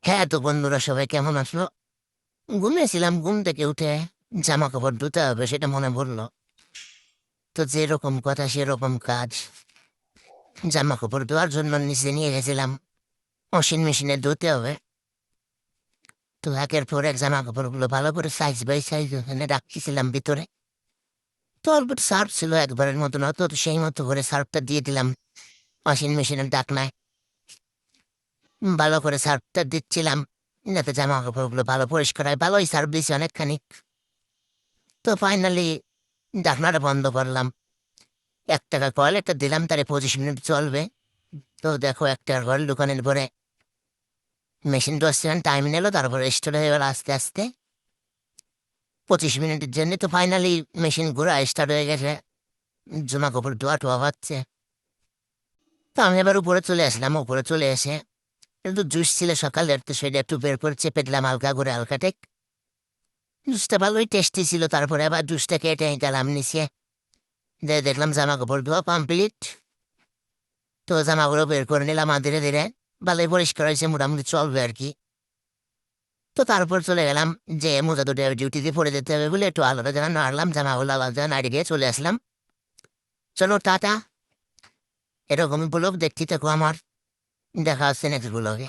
হ্যাঁ, তো বন্ধুরা সবাই কেমন আছো? ঘুমিয়েছিলাম, ঘুম থেকে উঠে জামা কাপড় ধুতে হবে সেটা মনে পড়লো। তো যেরকম কথা সেরকম কাজ। জামা কাপড় ধোয়ার জন্য নিচে নিয়ে গেছিলাম, ওয়াশিং মেশিনে ধুতে হবে। তো একের পর এক জামা কাপড়গুলো ভালো করে সাইজ বাই সাইজ ওখানে রাখতেছিলাম ভিতরে। তো অল্প সার্ফ ছিল একবারের মতন, অত তো সেই মতো করে সার্ফটা দিয়ে দিলাম ওয়াশিং মেশিনের ডাকনায়। ভালো করে সার্ফটা দিচ্ছিলাম যাতে জামা কাপড়গুলো ভালো পরিষ্কার হয়। ভালোই সার্ফ দিয়েছি অনেকখানি। তো ফাইনালি ঢাকনাটা বন্ধ করলাম। ৳১ কয়েল একটা দিলাম, তারে ২৫ মিনিট চলবে। তো দেখো ৳১ কয়েল দোকানের পরে মেশিন ১০ সেকেন্ড টাইম নিল, তারপরে স্টার্ট হয়ে গেল আস্তে আস্তে। ২৫ মিনিটের জন্য তো ফাইনালি মেশিন ঘোরা স্টার্ট হয়ে গেছে। জামা কাপড় ধোয়া টোয়া হচ্ছে। তো আমি এবার উপরে চলে আসলাম। উপরে চলে এসে কিন্তু জুস ছিল সকালের, তো সেটা একটু বের করে চেপে দিলাম হালকা করে, হালকা টেক। জুসটা ভালোই টেস্টি ছিল। তারপরে আবার জুসটা কেটে গেলাম নিচে, দেখলাম জামা কাপড় ধোয়া কমপ্লিট। তো জামাগুলো বের করে নিলাম আর ধীরে ধীরে। ভালোই পরিষ্কার হয়েছে, মোটামুটি চলবে আর কি। তো তারপর চলে গেলাম যে মোজা দুটো ডিউটিতে পরে যেতে হবে বলে একটু আলাদা জায়গা নাড়লাম, জামাগুলো আলাদা জায়গা নাড়ি দিয়ে চলে আসলাম। চলো টাটা। এরকমই ব্লগ দেখতে থাকো আমার। দেখা হচ্ছে নেক্সট ব্লগে।